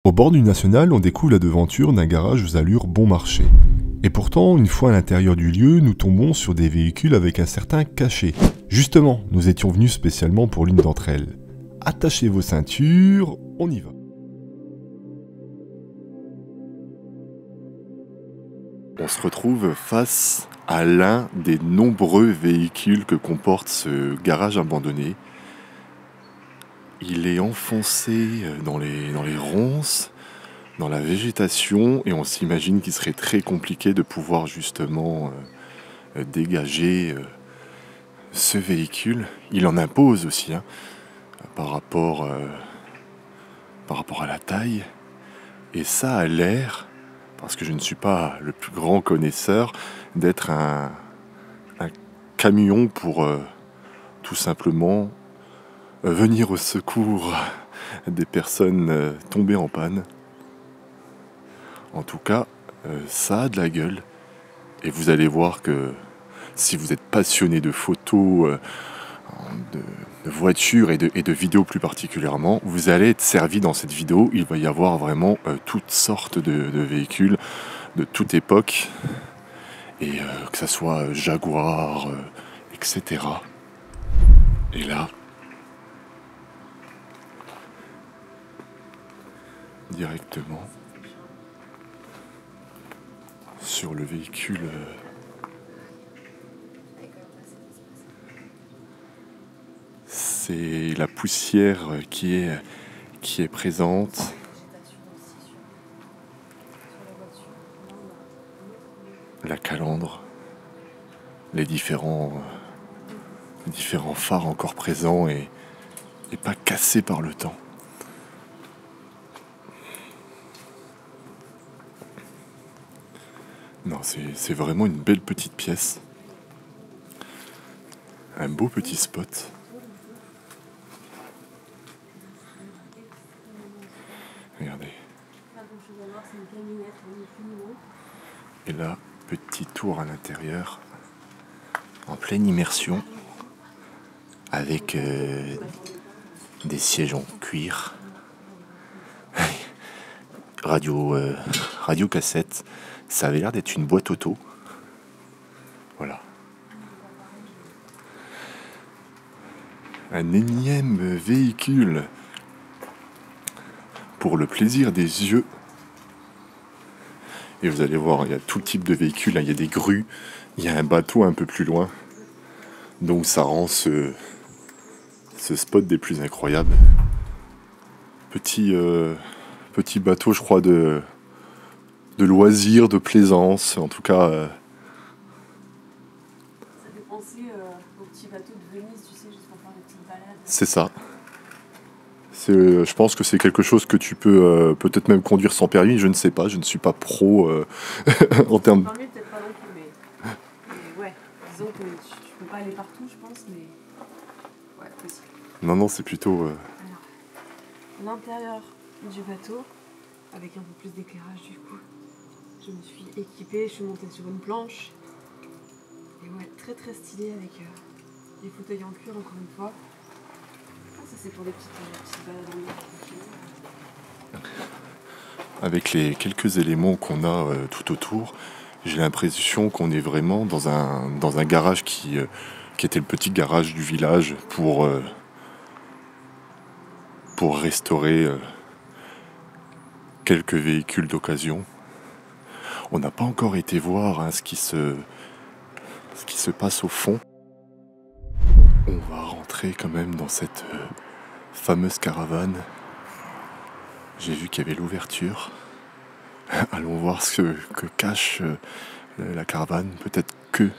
Au bord du national, on découvre la devanture d'un garage aux allures bon marché. Et pourtant, une fois à l'intérieur du lieu, nous tombons sur des véhicules avec un certain cachet. Justement, nous étions venus spécialement pour l'une d'entre elles. Attachez vos ceintures, on y va. On se retrouve face à l'un des nombreux véhicules que comporte ce garage abandonné. Il est enfoncé dans les ronces, dans la végétation, et on s'imagine qu'il serait très compliqué de pouvoir justement dégager ce véhicule. Il en impose aussi, par rapport à la taille. Et ça a l'air, parce que je ne suis pas le plus grand connaisseur, d'être un camion pour tout simplement venir au secours des personnes tombées en panne. En tout cas, ça a de la gueule. Et vous allez voir que si vous êtes passionné de photos, de voitures et de vidéos plus particulièrement, vous allez être servi dans cette vidéo. Il va y avoir vraiment toutes sortes de véhicules de toute époque. Et que ça soit Jaguar, etc. Et là, directement sur le véhicule c'est la poussière qui est présente. La calandre, les différents phares encore présents et pas cassés par le temps. Non, c'est vraiment une belle petite pièce. Un beau petit spot. Regardez. Et là, petit tour à l'intérieur, en pleine immersion, avec des sièges en cuir, radio cassette. Ça avait l'air d'être une boîte auto. Voilà. Un énième véhicule pour le plaisir des yeux. Et vous allez voir, il y a tout type de véhicules. Il y a des grues, il y a un bateau un peu plus loin. Donc ça rend ce spot des plus incroyables. Petit bateau, je crois, de loisirs, de plaisance. En tout cas... Ça fait penser aux petits bateaux de Venise, tu sais, juste pour faire des petites balades. C'est ça. Je pense que c'est quelque chose que tu peux peut-être même conduire sans permis, je ne sais pas, je ne suis pas pro en termes... Permis, peut-être pas non plus, mais ouais, disons que tu peux pas aller partout, je pense, mais ouais, possible. Non, c'est plutôt... Alors, l'intérieur du bateau, avec un peu plus d'éclairage du coup, je me suis équipée, je suis montée sur une planche, et ouais, très très stylé avec des fauteuils en cuir encore une fois. Ça c'est pour des petites balades en mer. Avec les quelques éléments qu'on a tout autour, j'ai l'impression qu'on est vraiment dans un garage qui était le petit garage du village pour restaurer quelques véhicules d'occasion. On n'a pas encore été voir ce qui se passe au fond. On va rentrer quand même dans cette fameuse caravane. J'ai vu qu'il y avait l'ouverture. Allons voir ce que cache la caravane. Peut-être que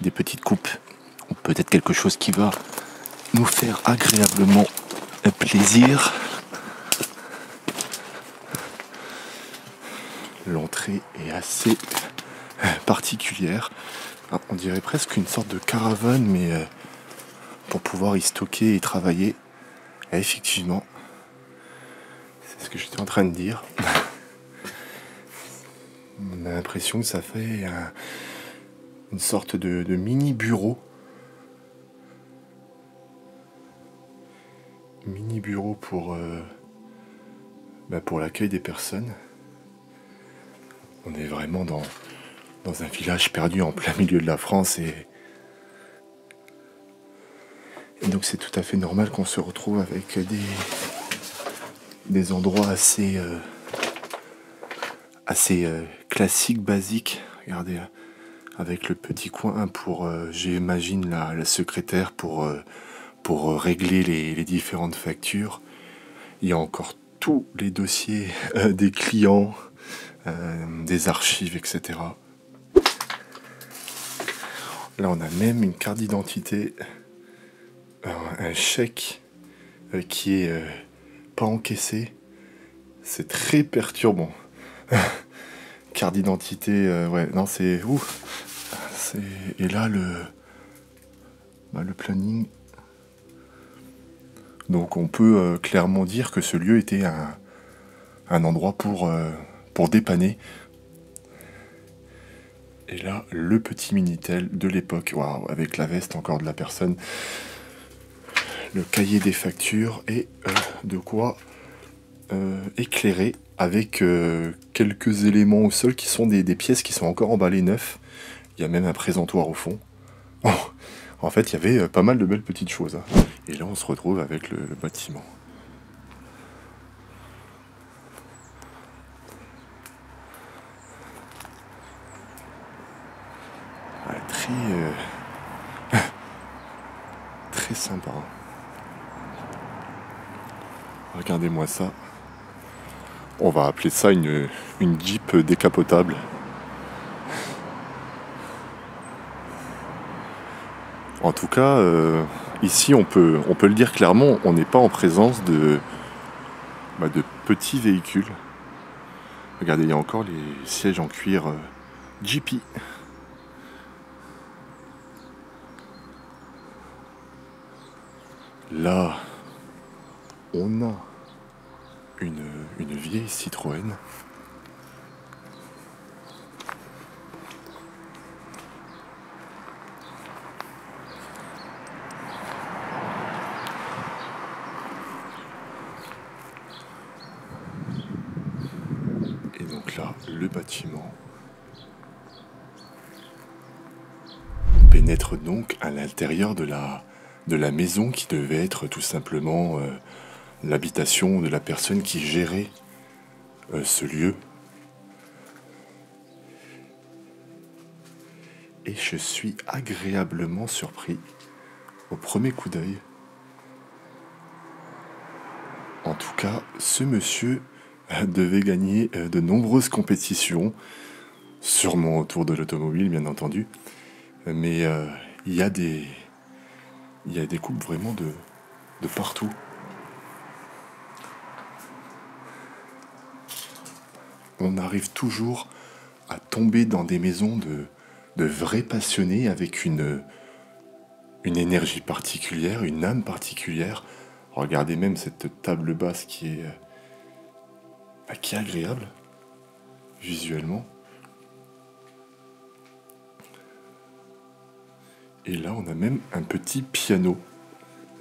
des petites coupes. Ou peut-être quelque chose qui va nous faire agréablement plaisir. L'entrée est assez particulière. On dirait presque une sorte de caravane, mais pour pouvoir y stocker et travailler. Et effectivement, c'est ce que j'étais en train de dire. On a l'impression que ça fait une sorte de mini bureau. Mini bureau pour pour l'accueil des personnes. On est vraiment dans un village perdu en plein milieu de la France et donc c'est tout à fait normal qu'on se retrouve avec des endroits assez classiques, basiques. Regardez, avec le petit coin pour, j'imagine, la secrétaire pour régler les différentes factures. Il y a encore tous les dossiers des clients, des archives, etc. Là, on a même une carte d'identité, un chèque qui est pas encaissé. C'est très perturbant. Carte d'identité, ouais, non, c'est ouf. Et là, le planning. Donc, on peut clairement dire que ce lieu était un endroit pour dépanner. Et là, le petit Minitel de l'époque, waouh, avec la veste encore de la personne, le cahier des factures et de quoi éclairer avec quelques éléments au sol qui sont des pièces qui sont encore emballées neufs. Il y a même un présentoir au fond. Oh, en fait, il y avait pas mal de belles petites choses. Hein. Et là, on se retrouve avec le bâtiment. Très sympa. Regardez-moi ça. On va appeler ça une Jeep décapotable. En tout cas, ici, on peut le dire clairement, on n'est pas en présence de petits véhicules. Regardez, il y a encore les sièges en cuir Jeepy. Là, on a une vieille Citroën. Et donc là, le bâtiment pénètre donc à l'intérieur de la maison qui devait être tout simplement l'habitation de la personne qui gérait ce lieu. Et je suis agréablement surpris au premier coup d'œil. En tout cas, ce monsieur devait gagner de nombreuses compétitions, sûrement autour de l'automobile, bien entendu. Mais il y a des coupes vraiment de partout. On arrive toujours à tomber dans des maisons de vrais passionnés avec une énergie particulière, une âme particulière. Regardez même cette table basse qui est agréable visuellement. Et là, on a même un petit piano.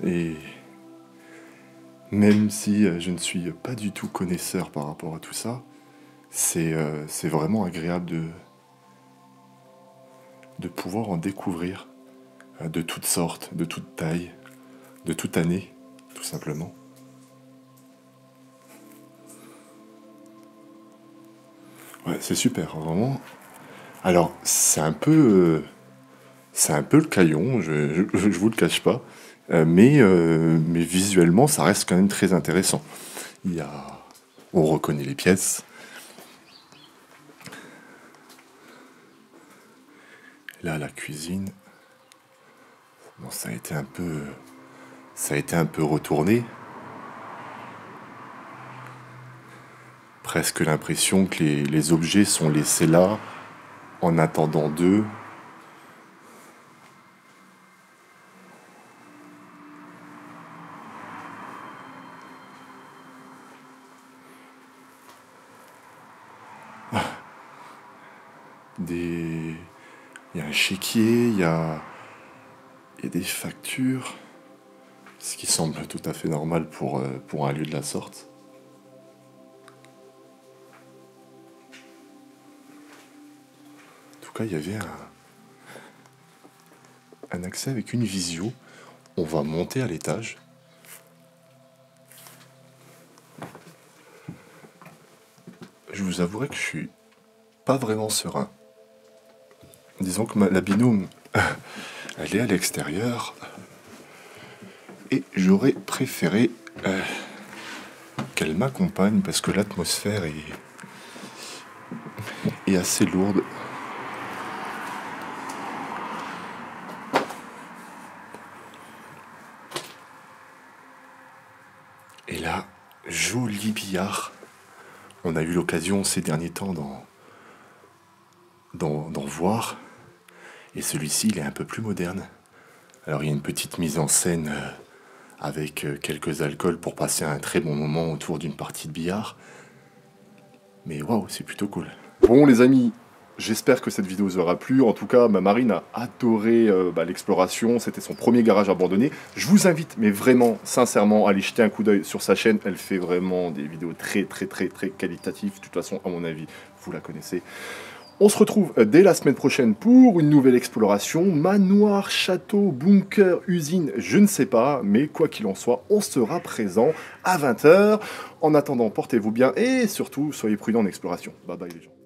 Et même si je ne suis pas du tout connaisseur par rapport à tout ça, c'est vraiment agréable de pouvoir en découvrir de toutes sortes, de toutes tailles, de toute année, tout simplement. Ouais, c'est super, vraiment. Alors, c'est un peu le caillon, je vous le cache pas, mais visuellement, ça reste quand même très intéressant. On reconnaît les pièces. Là, la cuisine, bon, ça a été un peu retourné. Presque l'impression que les objets sont laissés là en attendant d'eux. Il y a un chéquier, il y a des factures, ce qui semble tout à fait normal pour un lieu de la sorte. tout cas, il y avait un accès avec une visio. On va monter à l'étage. Je vous avouerai que je suis pas vraiment serein. Disons que la binôme, elle est à l'extérieur. Et j'aurais préféré qu'elle m'accompagne parce que l'atmosphère est assez lourde. Et là, joli billard. On a eu l'occasion ces derniers temps d'en voir. Et celui-ci, il est un peu plus moderne. Alors, il y a une petite mise en scène avec quelques alcools pour passer un très bon moment autour d'une partie de billard. Mais waouh, c'est plutôt cool. Bon, les amis, j'espère que cette vidéo vous aura plu. En tout cas, ma Marine a adoré l'exploration. C'était son premier garage abandonné. Je vous invite, mais vraiment, sincèrement, à aller jeter un coup d'œil sur sa chaîne. Elle fait vraiment des vidéos très qualitatives. De toute façon, à mon avis, vous la connaissez. On se retrouve dès la semaine prochaine pour une nouvelle exploration. Manoir, château, bunker, usine, je ne sais pas. Mais quoi qu'il en soit, on sera présent à 20 h. En attendant, portez-vous bien et surtout, soyez prudents en exploration. Bye bye les gens.